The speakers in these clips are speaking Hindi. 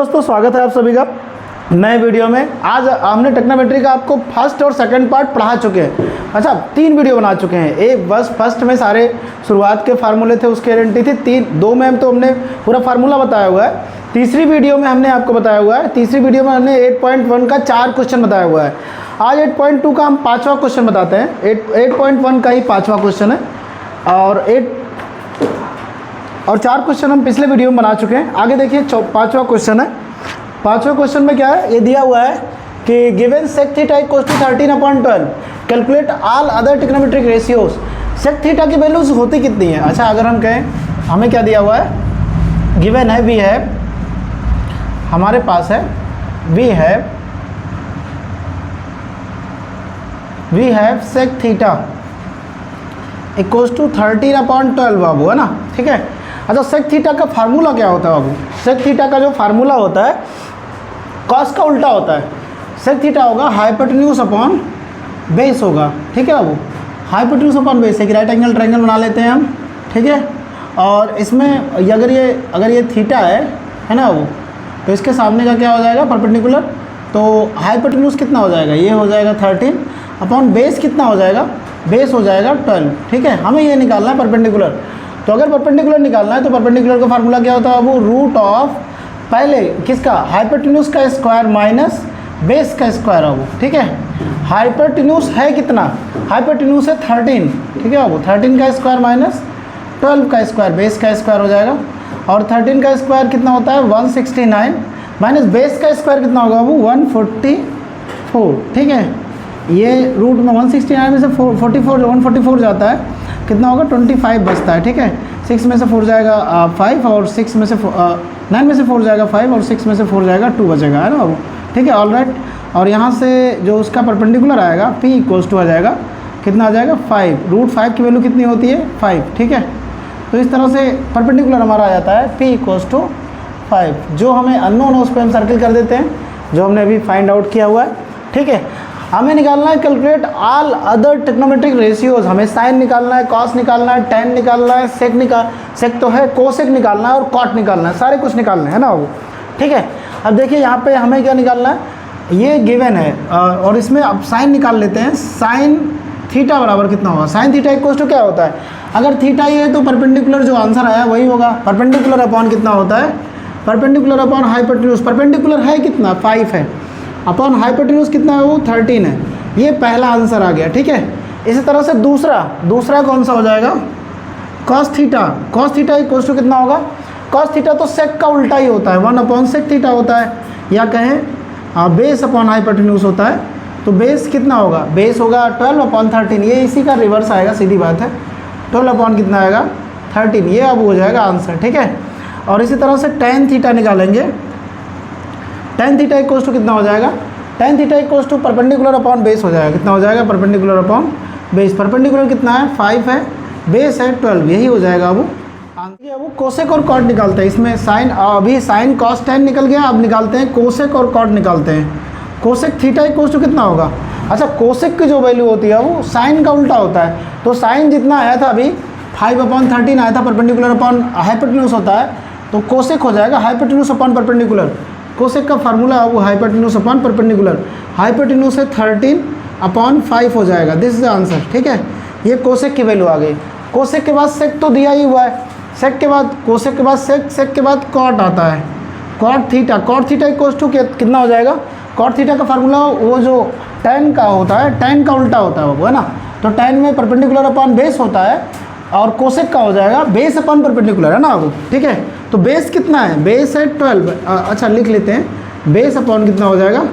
दोस्तों, स्वागत है आप सभी का नए वीडियो में। आज हमने ट्रिग्नोमेट्री का आपको फर्स्ट और सेकंड पार्ट पढ़ा चुके हैं। अच्छा, 3 वीडियो बना चुके हैं। एक बस फर्स्ट में सारे शुरुआत के फार्मूले थे, उसकी गारंटी थी। 2 में तो हमने पूरा फार्मूला बताया हुआ है। तीसरी वीडियो में हमने आपको बताया हुआ है, तीसरी वीडियो में हमने 8.1 का 4 क्वेश्चन बताया हुआ है। आज 8.2 का हम 5वां क्वेश्चन बताते हैं। 8.1 का ही 5वां क्वेश्चन है और 4 क्वेश्चन हम पिछले वीडियो में बना चुके हैं। आगे देखिए 5वां क्वेश्चन है। 5वें क्वेश्चन में क्या है, ये दिया हुआ है कि given sec theta equals to 13/12 calculate all other trigonometric ratios. Sec theta की वैल्यूज होती कितनी है। अच्छा, अगर हम कहें हमें क्या दिया हुआ है, गिवन है वी हैव, हमारे पास है we have sec theta equals to 13/12 बाबू, है ना। ठीक है। अच्छा, सेक थीटा का फार्मूला क्या होता है बाबू। सेक थीटा का जो फार्मूला होता है कॉस का उल्टा होता है। सेक थीटा होगा हाइपोटेन्यूज अपॉन बेस होगा। ठीक है बाबू, हाइपोटेन्यूज अपॉन बेस। एक राइट एंगल ट्रायंगल बना लेते हैं हम। ठीक है। और इसमें अगर ये थीटा है ना बाबू, तो इसके सामने का क्या हो जाएगा, परपेंडिकुलर। तो हाइपोटेन्यूज कितना हो जाएगा, ये हो जाएगा 13 अपॉन बेस कितना हो जाएगा, बेस हो जाएगा 12। ठीक है। हमें ये निकालना है परपेंडिकुलर। तो अगर परपेंडिकुलर निकालना है तो परपेंडिकुलर का फार्मूला क्या होता है बाबू, रूट ऑफ पहले किसका, हाइपोटेन्यूज का स्क्वायर माइनस बेस का स्क्वायर बाबू। ठीक है। हाइपोटेन्यूज है कितना, हाइपोटेन्यूज है 13। ठीक है बाबू, 13 का स्क्वायर माइनस 12 का स्क्वायर, बेस का स्क्वायर हो जाएगा। और 13 का स्क्वायर कितना होता है 169 माइनस बेस का स्क्वायर कितना होगा बाबू 144। ठीक है। ये रूट में 169 में से 144 जाता है, कितना होगा 25 बचता है। ठीक है। 6 में से 4 जाएगा 5 और 6 में से 9 में से 4 जाएगा 5 और 6 में से 4 जाएगा 2 बचेगा, है ना बाबू। ठीक है, ऑल राइट। और यहाँ से जो उसका परपेंडिकुलर आएगा P इक्वल्स टू आ जाएगा, कितना आ जाएगा 5। रूट 5 की वैल्यू कितनी होती है 5। ठीक है। तो इस तरह से परपेंडिकुलर हमारा आ जाता है P इक्वल्स टू 5। जो हमें अननोन है उस पर हम सर्किल कर देते हैं, जो हमने अभी फाइंड आउट किया हुआ है। ठीक है। हमें निकालना है calculate all other trigonometric ratios. हमें साइन निकालना है, कॉस निकालना है, टेन निकालना है, सेक तो है, कोसेक निकालना है और कॉट निकालना है, सारे कुछ निकालना है ना वो। ठीक है। अब देखिए यहाँ पे हमें क्या निकालना है, ये गिवन है और इसमें अब साइन निकाल लेते हैं। साइन थीटा बराबर कितना होगा, साइन थीटा इक्वल्स टू क्या होता है, अगर थीटा ही है तो परपेंडिकुलर जो आंसर आया वही होगा। परपेंडिकुलर अपॉन कितना होता है, परपेंडिकुलर अपॉन हाइपोटेन्यूज। परपेंडिकुलर है कितना 5 है, अपॉन हाइपोटेन्यूज कितना है वो 13 है। ये पहला आंसर आ गया। ठीक है। इसी तरह से दूसरा कौन सा हो जाएगा, cos theta. Cos theta equals to कितना होगा, कॉस थीटा तो सेक का उल्टा ही होता है, 1 अपॉन सेक थीटा होता है, या कहें बेस अपॉन हाइपोटेन्यूज होता है। तो बेस कितना होगा, बेस होगा 12 अपॉन 13। ये इसी का रिवर्स आएगा, सीधी बात है। 12 अपॉन कितना आएगा 13, ये अब हो जाएगा आंसर। ठीक है। और इसी तरह से टेन थीटा निकालेंगे। टेन थीटा इक्वल्स टू कितना हो जाएगा, tan theta equals to perpendicular upon base हो जाएगा, कितना हो जाएगा परपेंडिकुलर अपॉन बेस। परपेंडिकुलर कितना है 5 है, बेस है 12, यही हो जाएगा। अब वो कोसेक और कॉट निकालते हैं। इसमें साइन, अभी साइन कॉस टेन निकल गया, अब निकालते हैं कोसेक और कॉट निकालते हैं। कोसेक थीटा इक्वल्स टू कितना होगा, अच्छा कोसेक की जो वैल्यू होती है वो साइन का उल्टा होता है। तो साइन जितना आया था अभी 5/13 आया था, परपेंडिकुलर अपॉन हाइपोटेन्यूज होता है, तो कोसेक हो जाएगा हाइपोटेन्यूज अपॉन परपेंडिकुलर। कोसेक का फार्मूला है वो हाइपोटेन्यूज अपॉन परपेंडिकुलर। हाइपोटेन्यूज से 13/5 हो जाएगा, दिस इज द आंसर। ठीक है। ये कोसेक की वैल्यू आ गई। कोसेक के बाद सेक तो दिया ही हुआ है, सेक के बाद कोसेक के बाद सेक के बाद कॉट आता है, cot theta. Cot theta equals to कितना हो जाएगा, कॉट थीटा का फार्मूला वो जो टेन का होता है, टेन का उल्टा होता है वो, है ना। तो टेन में परपेंडिकुलर अपॉन बेस होता है और कोसेक का हो जाएगा बेस अपॉन परपेंडिकुलर, है ना वो। ठीक है। तो बेस कितना है, बेस है 12। अच्छा लिख लेते हैं, बेस अपॉन कितना हो जाएगा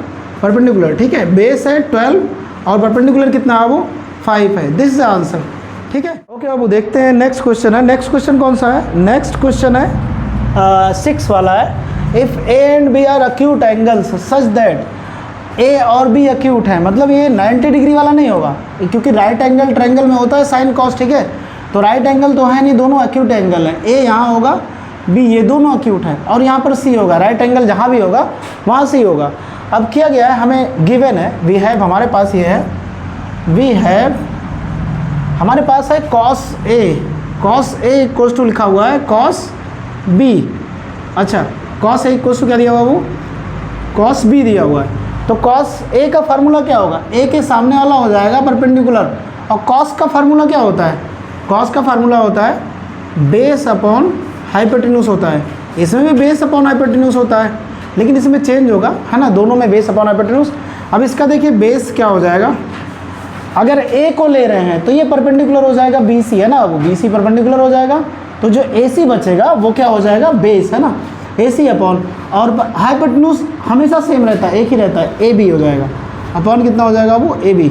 परपेंडिकुलर। ठीक है। बेस है 12 और परपेंडिकुलर कितना है वो 5 है, दिस इज द आंसर। ठीक है। ओके बाबू, देखते हैं नेक्स्ट क्वेश्चन है। नेक्स्ट क्वेश्चन कौन सा है, नेक्स्ट क्वेश्चन है 6 वाला है। If A and B are acute angles such that A और बी अक्यूट है, मतलब ये 90 डिग्री वाला नहीं होगा, क्योंकि राइट एंगल ट्रायंगल में होता है साइन कॉस। ठीक है। तो राइट एंगल तो है नहीं, दोनों अक्यूट एंगल हैं। ए यहाँ होगा, बी, ये दोनों अक्यूट है, और यहाँ पर सी होगा। राइट एंगल जहाँ भी होगा वहाँ सी होगा। अब किया गया है, हमें गिवन है वी हैव, हमारे पास ये है वी हैव, हमारे पास है कॉस ए इक्वल्स टू लिखा हुआ है कॉस बी। अच्छा, कॉस ए इक्वल टू क्या दिया हुआ बाबू, कॉस बी दिया हुआ है। तो कॉस ए का फार्मूला क्या होगा, ए के सामने वाला हो जाएगा परपेंडिकुलर, और कॉस का फार्मूला क्या होता है, कॉस का फार्मूला होता है बेस अपॉन हाइपोटेन्यूज होता है। इसमें भी बेस अपॉन हाइपोटेन्यूज होता है, लेकिन इसमें चेंज होगा, है ना, दोनों में बेस अपॉन हाइपोटेन्यूज। अब इसका देखिए बेस क्या हो जाएगा, अगर ए को ले रहे हैं तो ये परपेंडिकुलर हो जाएगा बी सी, है ना, वो बी सी परपेंडिकुलर हो जाएगा, तो जो ए सी बचेगा वो क्या हो जाएगा, बेस, है ना, ए सी अपॉन, और हाइपोटेन्यूज हमेशा सेम रहता है, एक ही रहता है, ए बी हो जाएगा, अपॉन कितना हो जाएगा वो ए बी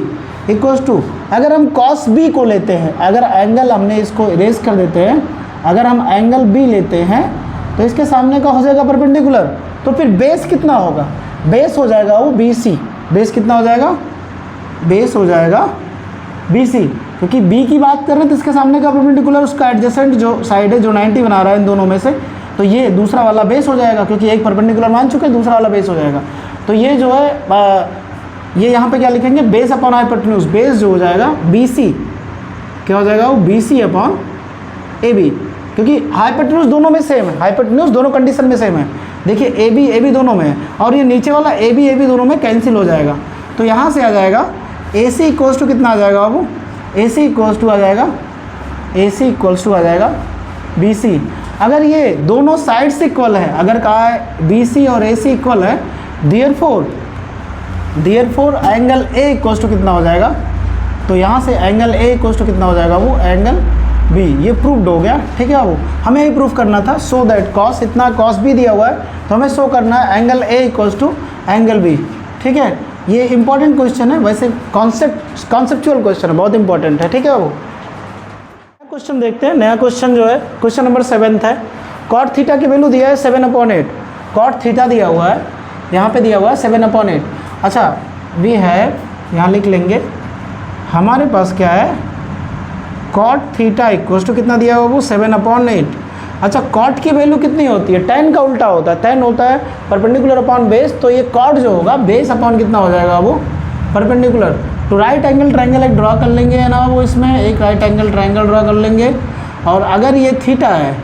इक्वल्स टू, अगर हम कॉस बी को लेते हैं, अगर एंगल हमने इसको इरेज कर देते हैं, अगर हम एंगल बी लेते हैं तो इसके सामने का हो जाएगा परपेंडिकुलर, तो फिर बेस कितना होगा, बेस हो जाएगा वो बी सी, बेस कितना हो जाएगा, बेस हो जाएगा बी सी, क्योंकि बी की बात कर रहे हैं तो इसके सामने का परपेंडिकुलर उसका एडजेसेंट जो साइड है जो 90 बना रहा है इन दोनों में से, तो ये दूसरा वाला बेस हो जाएगा, क्योंकि एक परपेंडिकुलर मान चुके हैं, दूसरा वाला बेस हो जाएगा। तो ये जो है ये यहाँ पे क्या लिखेंगे, बेस अपॉन हाइपोटेन्यूज, बेस जो हो जाएगा बी सी, क्या हो जाएगा वो b c upon a b, क्योंकि हाइपोटेन्यूज दोनों में सेम है, हाइपोटेन्यूज दोनों कंडीशन में सेम है। देखिए ए बी दोनों में है, और ये नीचे वाला ए बी दोनों में कैंसिल हो जाएगा, तो यहाँ से आ जाएगा ए सी इक्वल्स टू कितना आ जाएगा बाबू, ए सी इक्वल्स टू आ जाएगा, ए सी इक्वल्स टू आ जाएगा बी सी। अगर ये दोनों साइड्स इक्वल है, अगर कहा है बी सी और ए सी इक्वल है, therefore angle A equals to कितना हो जाएगा, तो यहाँ से एंगल ए इक्वल्स टू कितना हो जाएगा वो एंगल बी, ये प्रूव्ड हो गया, ठीक है। वो हमें ही प्रूव करना था, सो दैट कॉस इतना कॉस बी दिया हुआ है, तो हमें शो करना है angle A equals to angle B, ठीक है। ये इंपॉर्टेंट क्वेश्चन है, वैसे कॉन्सेप्चुअल क्वेश्चन है, बहुत इंपॉर्टेंट है, ठीक है। वो क्वेश्चन देखते हैं, नया क्वेश्चन जो है क्वेश्चन नंबर 7 है। कॉट थीटा की वैल्यू दिया है 7/8, कॉट थीटा दिया हुआ है, यहाँ पे दिया हुआ है 7/8। अच्छा वी है, यहाँ लिख लेंगे, हमारे पास क्या है, कॉट थीटा इक्वल्स टू कितना दिया हुआ वो 7/8। अच्छा कॉट की वैल्यू कितनी होती है, tan का उल्टा होता है, tan होता है परपेंडिकुलर अपॉन बेस, तो ये कॉट जो होगा बेस अपॉन कितना हो जाएगा वो परपेंडिकुलर। तो राइट एंगल ट्रायंगल एक ड्रॉ कर लेंगे, है ना, वो इसमें एक राइट एंगल ट्रायंगल ड्रॉ कर लेंगे, और अगर ये थीटा है,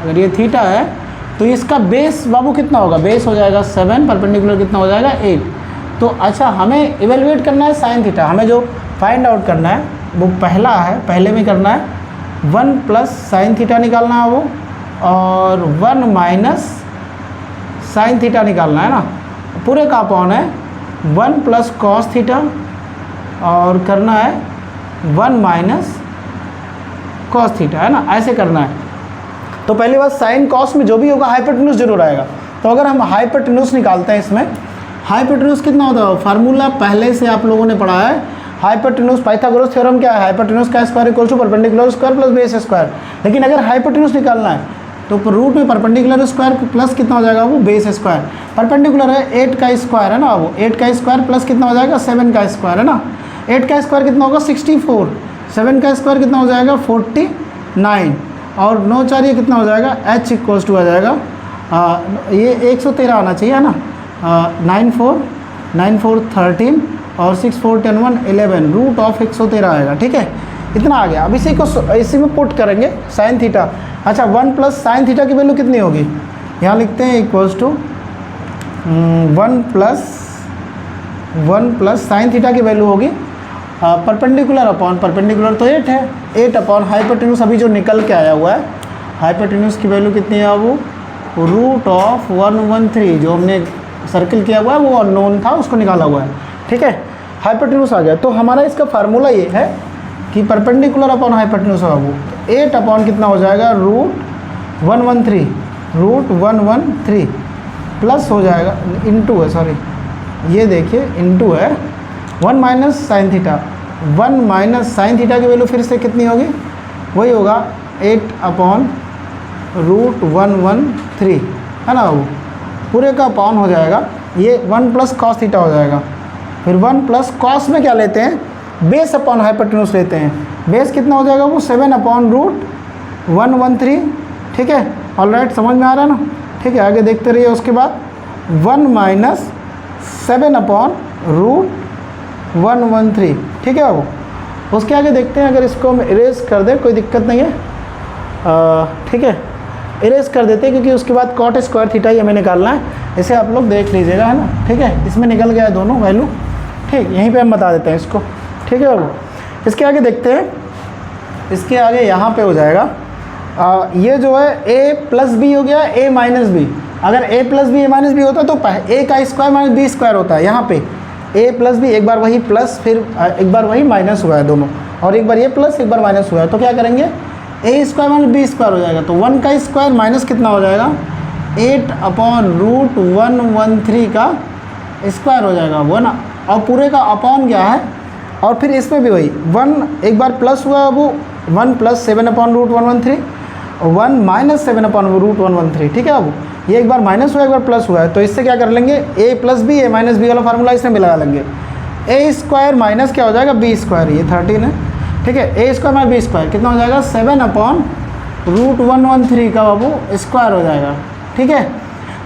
अगर ये थीटा है तो इसका बेस बाबू कितना होगा, बेस हो जाएगा 7, परपेंडिकुलर कितना हो जाएगा 8। तो अच्छा हमें इवेलुएट करना है साइन थीटा, हमें जो फाइंड आउट करना है वो पहला है, पहले में करना है 1 प्लस साइन थीटा निकालना है वो, और 1 माइनस साइन थीटा निकालना है ना, पूरे का अपॉन है 1 प्लस कॉस थीटा, और करना है 1 माइनस कॉस थीटा, है ना, ऐसे करना है। तो पहली बात साइन कॉस में जो भी होगा हाइपोटेन्यूज जरूर आएगा, तो अगर हम हाइपोटेन्यूज निकालते हैं इसमें, हाइपोटेन्यूज कितना होता है, फार्मूला पहले से आप लोगों ने पढ़ा है, हाइपोटेन्यूज पाइथागोरस थ्योरम क्या है, हाइपोटेन्यूज का square equal to perpendicular square plus base square. लेकिन अगर हाइपोटेन्यूज निकालना है तो रूट में परपेंडिकुलर स्क्वायर प्लस कितना हो जाएगा वो बेस स्क्वायर, परपेंडिकुलर है 8 का स्क्वायर, है ना, वो 8 का स्क्वायर प्लस कितना हो जाएगा 7 का स्क्वायर, है ना, 8 का स्क्वायर कितना होगा 64, 7 का स्क्वायर कितना हो जाएगा 49, और 9 4 ये कितना हो जाएगा h इक्वल्स टू आ जाएगा ये 113 आना चाहिए, है ना, 9 4 13 और 6 4 10 1 11 रूट ऑफ 113 आएगा, ठीक है, इतना आ गया। अब इसी में पुट करेंगे साइन थीटा। अच्छा 1 प्लस साइन थीटा की वैल्यू कितनी होगी, यहाँ लिखते हैं equals to 1 plus sine theta की वैल्यू होगी परपेंडिकुलर अपॉन परपेंडिकुलर तो 8 है, 8 अपॉन हाइपोटेन्यूज अभी जो निकल के आया हुआ है, हाइपोटेन्यूज की वैल्यू कितनी है वो रूट ऑफ 113, जो हमने सर्किल किया हुआ है वो अननोन था उसको निकाला हुआ है, ठीक है, हाइपोटेन्यूज आ गया। तो हमारा इसका फार्मूला ये है कि परपेंडिकुलर अपॉन हाइपोटेन्यूज होगा वो 8 अपॉन कितना हो जाएगा रूट 113 प्लस हो जाएगा इनटू है, सॉरी ये देखिए इनटू है 1 minus sine theta, 1 minus sign theta की वैल्यू फिर से कितनी होगी, वही होगा 8 अपॉन रूट 113, है ना, वो पूरे का अपॉन हो जाएगा, ये 1 प्लस कॉस थीटा हो जाएगा, फिर 1 प्लस कॉस में क्या लेते हैं बेस अपॉन हाइपोटेन्यूज लेते हैं, बेस कितना हो जाएगा वो 7 अपॉन रूट 113, ठीक है, ऑलराइट, समझ में आ रहा है ना, ठीक है, आगे देखते रहिए। उसके बाद 1 माइनस 7 अपॉन रूट 113, ठीक है, वो उसके आगे देखते हैं, अगर इसको हम इरेज कर दें कोई दिक्कत नहीं है, ठीक है, इरेज कर देते हैं, क्योंकि उसके बाद कॉट स्क्वायर थीटा ही हमें निकालना है। इसे आप लोग देख लीजिएगा, है ना, ठीक है। इसमें निकल गया है दोनों वैल्यू, ठीक, यहीं पे हम बता देते हैं इसको, ठीक है बाबू। इसके आगे देखते हैं, इसके आगे यहाँ पे हो जाएगा ये जो है a प्लस बी हो गया, a माइनस बी। अगर a plus B a minus B होता तो a का स्क्वायर माइनस बी स्क्वायर होता है। यहाँ पे a प्लस बी, एक बार वही प्लस, फिर एक बार वही माइनस हुआ है दोनों, और एक बार ये प्लस एक बार माइनस हुआ है, तो क्या करेंगे, a square minus B square हो जाएगा। तो 1 का स्क्वायर माइनस कितना हो जाएगा, 8/√113 का स्क्वायर हो जाएगा वो ना, और पूरे का अपॉन क्या है, और फिर इसमें भी वही 1 एक बार प्लस हुआ वो 1 + 7/√113, 1 - 7/√113, ठीक है। अब ये एक बार माइनस हुआ एक बार प्लस हुआ है, तो इससे क्या कर लेंगे, a plus B a minus B वाला फार्मूला इसमें भी लगा लेंगे। a स्क्वायर माइनस क्या हो जाएगा, b स्क्वायर, ये 13 है, ठीक है। a square minus b square कितना हो जाएगा, 7/√113 का बाबू स्क्वायर हो जाएगा, ठीक है।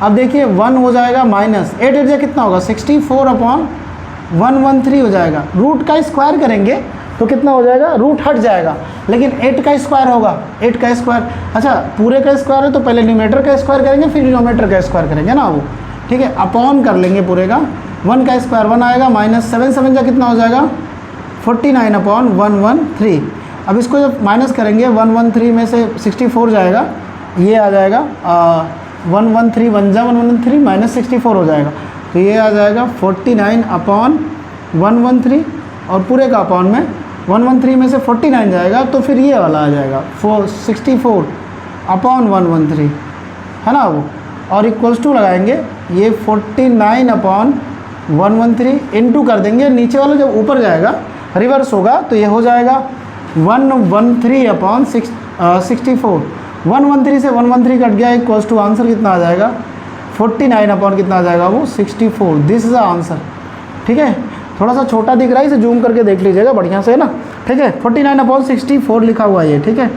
अब देखिए 1 हो जाएगा माइनस 8 8 कितना होगा, 64/113 हो जाएगा। रूट का स्क्वायर करेंगे तो कितना हो जाएगा, रूट हट जाएगा, लेकिन 8 का स्क्वायर होगा, 8 का स्क्वायर, अच्छा पूरे का स्क्वायर है तो पहले न्यूमरेटर का स्क्वायर करेंगे फिर डिनोमिनेटर का स्क्वायर करेंगे ना वो, ठीक है। अपॉन कर लेंगे पूरे का, 1 का स्क्वायर 1 आएगा, माइनस 7 7 जा कितना हो जाएगा, 49/113। अब इसको जब माइनस करेंगे 113 में से 64 जाएगा, ये आ जाएगा 113 1 जा 113 माइनस 64 हो जाएगा, तो ये आ जाएगा 49/113, और पूरे का अपॉन में 113 में से 49 जाएगा तो फिर ये वाला आ जाएगा 64/113, है ना वो, और इक्वल्स टू लगाएंगे, ये 49/113 इंटू कर देंगे, नीचे वाला जब ऊपर जाएगा रिवर्स होगा तो ये हो जाएगा 113/64, 113 से 113 कट गया, इक्वल्स टू आंसर कितना आ जाएगा, 49 कितना आ जाएगा वो 64। दिस इज़ द आंसर, ठीक है। थोड़ा सा छोटा दिख रहा है, इसे जूम करके देख लीजिएगा बढ़िया से, है ना, ठीक है। 49/64 लिखा हुआ है ये, ठीक है,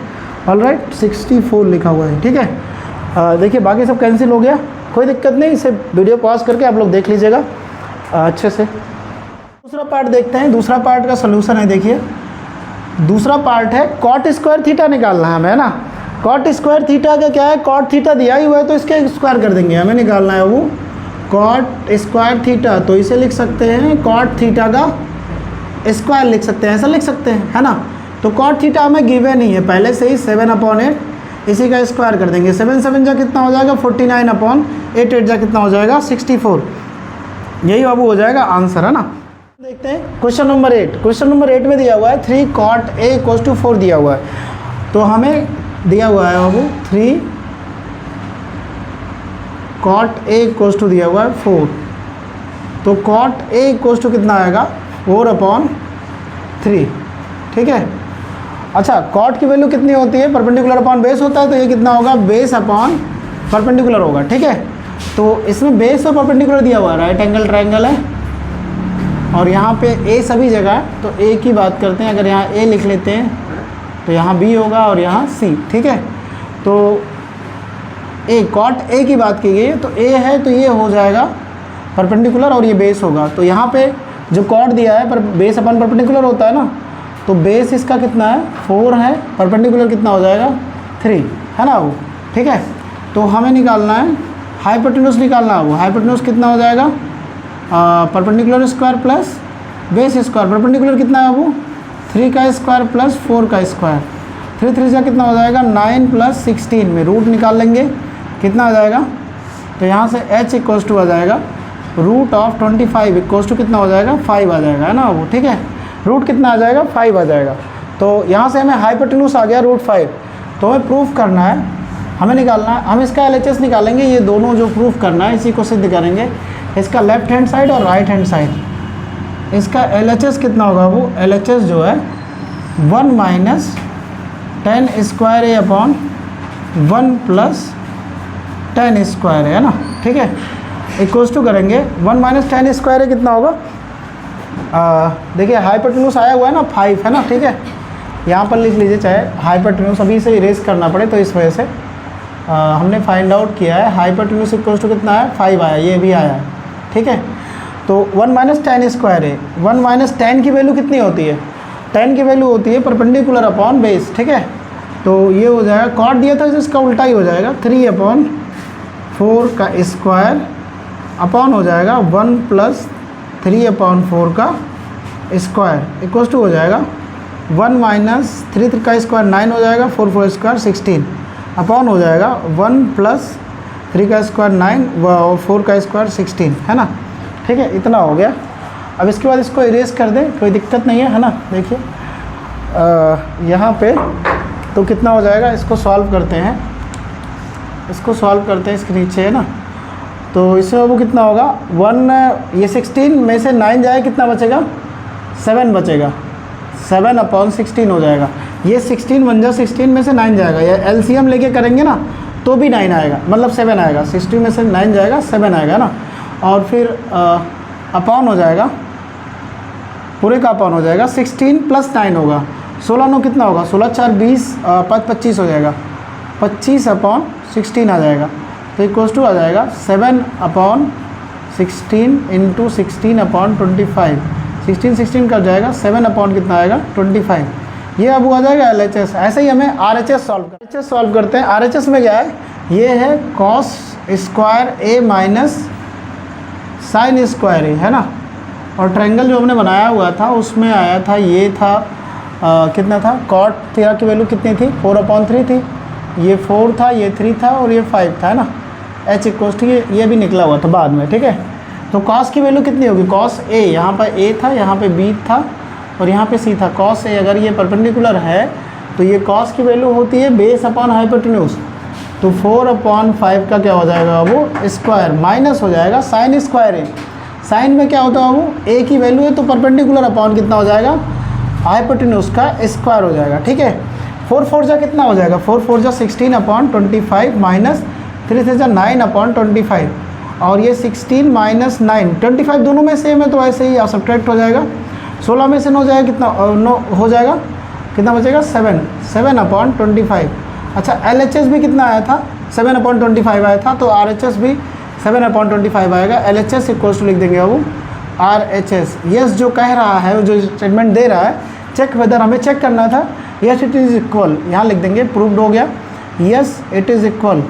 ऑलराइट, 64 लिखा हुआ है, ठीक है। देखिए बाकी सब कैंसिल हो गया, कोई दिक्कत नहीं, इसे वीडियो पॉज करके आप लोग देख लीजिएगा अच्छे से। दूसरा पार्ट देखते हैं, दूसरा पार्ट का सोल्यूशन है। देखिए दूसरा पार्ट है कॉट स्क्वायर थीटा निकालना है हमें, है ना। कॉट स्क्वायर थीटा का क्या है, कॉट थीटा दिया ही हुआ है तो इसके स्क्वायर कर देंगे, हमें निकालना है वो कॉट स्क्वायर थीटा, तो इसे लिख सकते हैं कॉट थीटा का स्क्वायर लिख सकते हैं, ऐसा लिख सकते हैं, है ना। तो कॉट थीटा हमें गिवन नहीं है पहले से ही, 7/8 इसी का स्क्वायर कर देंगे, 7 7 जा कितना हो जाएगा 49/8 8 जा कितना हो जाएगा 64, यही बाबू हो जाएगा आंसर, है ना। देखते हैं क्वेश्चन नंबर 8। क्वेश्चन नंबर 8 में दिया हुआ है 3 cot A = 4 दिया हुआ है, तो हमें दिया हुआ है बाबू 3 cot A = दिया हुआ है 4, तो cot A = कितना आएगा 4/3, ठीक है। अच्छा cot की वैल्यू कितनी होती है, परपेंडिकुलर अपॉन बेस होता है, तो ये कितना होगा, बेस अपॉन परपेंडिकुलर होगा, ठीक है। तो इसमें बेस और परपेंडिकुलर दिया हुआ है, राइट एंगल ट्रायंगल है, और यहाँ पे A सभी जगह है, तो A की बात करते हैं, अगर यहाँ A लिख लेते हैं तो यहाँ B होगा और यहाँ C, ठीक है। तो A cot A की बात की गई है, तो A है तो ये हो जाएगा परपेंडिकुलर और ये बेस होगा, तो यहाँ पे जो cot दिया है पर बेस अपन परपेंडिकुलर होता है ना, तो बेस इसका कितना है 4 है, परपेंडिकुलर कितना हो जाएगा 3, है ना वो, ठीक है। तो हमें निकालना है हाइपोटेन्यूज, निकालना है वो हाइपोटेन्यूज कितना हो जाएगा, perpendicular square plus base square, perpendicular कितना है वो 3 का स्क्वायर प्लस 4 का स्क्वायर, 3 3 का कितना हो जाएगा 9 + 16 में रूट निकाल लेंगे, कितना आ जाएगा, तो यहाँ से h = आ जाएगा √25 = कितना हो जाएगा 5 आ जाएगा, है ना वो, ठीक है। रूट कितना आ जाएगा 5 आ जाएगा, तो यहाँ से हमें हाइपोटेन्यूज आ गया √5, तो हमें प्रूफ करना है, हमें निकालना है, हम इसका LHS निकालेंगे, ये दोनों जो प्रूफ करना है इसी को सिद्ध करेंगे, इसका लेफ्ट हैंड साइड और राइट हैंड साइड। इसका LHS कितना होगा, वो LHS जो है 1 - tan² A/1 + tan² है ना, ठीक है, इक्वल्स टू करेंगे 1 - tan² A कितना होगा, देखिए हाइपोटेन्यूज आया हुआ है ना 5, है ना, ठीक है। यहाँ पर लिख लीजिए, चाहे हाइपोटेन्यूज अभी से इरेज करना पड़े तो इस वजह से हमने फाइंड आउट किया है, हाइपोटेन्यूज इक्वल्स टू कितना है 5 आया, ये भी आया है, ठीक है। तो 1 - tan² A, 1 - tan की वैल्यू कितनी होती है, tan की वैल्यू होती है परपेंडिकुलर अपॉन बेस, ठीक है। तो ये हो जाएगा, कॉट दिया था इसका उल्टा ही हो जाएगा, 3/4 का स्क्वायर अपॉन हो जाएगा 1 + 3/4 का स्क्वायर इक्वल्स टू हो जाएगा 1 - 3 का स्क्वायर 9 हो जाएगा, 4 4 स्क्वायर 16 अपॉन हो जाएगा 1 + 3 का स्क्वायर 9 और 4 का स्क्वायर 16, है ना। ठीक है, इतना हो गया। अब इसके बाद इसको इरेज कर दें, कोई दिक्कत नहीं है ना। देखिए यहाँ पे तो कितना हो जाएगा, इसको सॉल्व करते हैं, इसको सॉल्व करते हैं इसके नीचे, है ना। तो इसमें वो कितना होगा 1, ये 16 में से 9 जाए कितना बचेगा, 7 बचेगा, 7/16 हो जाएगा। ये 16 बन जा, 16 में से 9 जाएगा, या एलसीएम लेके करेंगे ना तो भी 9 आएगा, मतलब 7 आएगा, 16 में से 9 जाएगा 7 आएगा ना। और फिर अपॉन हो जाएगा, पूरे का अपॉन हो जाएगा, 16 + 9 होगा, 16 9 कितना होगा, 16 4 20, 5 25 हो जाएगा, 25/16 आ जाएगा। तो इक्वल्स टू आ जाएगा 7/16 × 16/25, 16 16 कट जाएगा, 7 कितना आएगा 25। ये अब आ जाएगा LHS। ऐसे ही हमें RHS सॉल्व करते हैं। RHS में क्या है, ये है cos square A - sin square A, है ना। और ट्रायंगल जो हमने बनाया हुआ था उसमें आया था, ये था कितना था, cot थीटा की वैल्यू कितनी थी, 4/3 थी, ये 4 था, ये 3 था और ये 5 था, है ना। H इक्वल्स टू ये भी निकला हुआ था बाद में, ठीक है। तो cos की वैल्यू कितनी होगी, cos A, यहाँ पर A था, यहाँ पे B था और यहाँ पे C था। cos A अगर ये परपेंडिकुलर है तो ये cos की वैल्यू होती है बेस अपॉन हाइपोटेन्यूज। तो 4/5 का क्या हो जाएगा वो स्क्वायर माइनस हो जाएगा sin स्क्वायर A। साइन में क्या होता है वो A की वैल्यू है तो परपेंडिकुलर अपॉन कितना हो जाएगा, हाइपोटेन्यूज का स्क्वायर हो जाएगा, ठीक है। 4 4 जा कितना हो जाएगा, 4 4 जा 16/25 माइनस 3 3 जा 9/25 और ये 16 - 9, 25 दोनों में सेम है तो ऐसे ही सब्ट्रैक्ट हो जाएगा। 16 में से 9 जाएगा कितना, 9 हो जाएगा, कितना बचेगा 7/25। अच्छा LHS भी कितना आया था, 7/25 आया था, तो RHS भी 7/25 आएगा। LHS इक्वल्स टू लिख देंगे अब RHS। यस जो कह रहा है, जो स्टेटमेंट दे रहा है, चेक वेदर हमें चेक करना था, यस इट इज़ इक्वल, यहाँ लिख देंगे, प्रूव्ड हो गया, yes it is equal,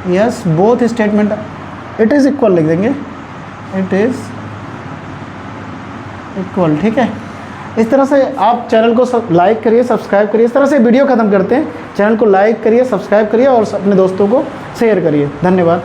yes both statement it is equal लिख देंगे, इट इज़ इक्वल, ठीक है। इस तरह से आप चैनल को लाइक करिए, सब्सक्राइब करिए। इस तरह से वीडियो ख़त्म करते हैं। चैनल को लाइक करिए, सब्सक्राइब करिए और अपने दोस्तों को शेयर करिए। धन्यवाद।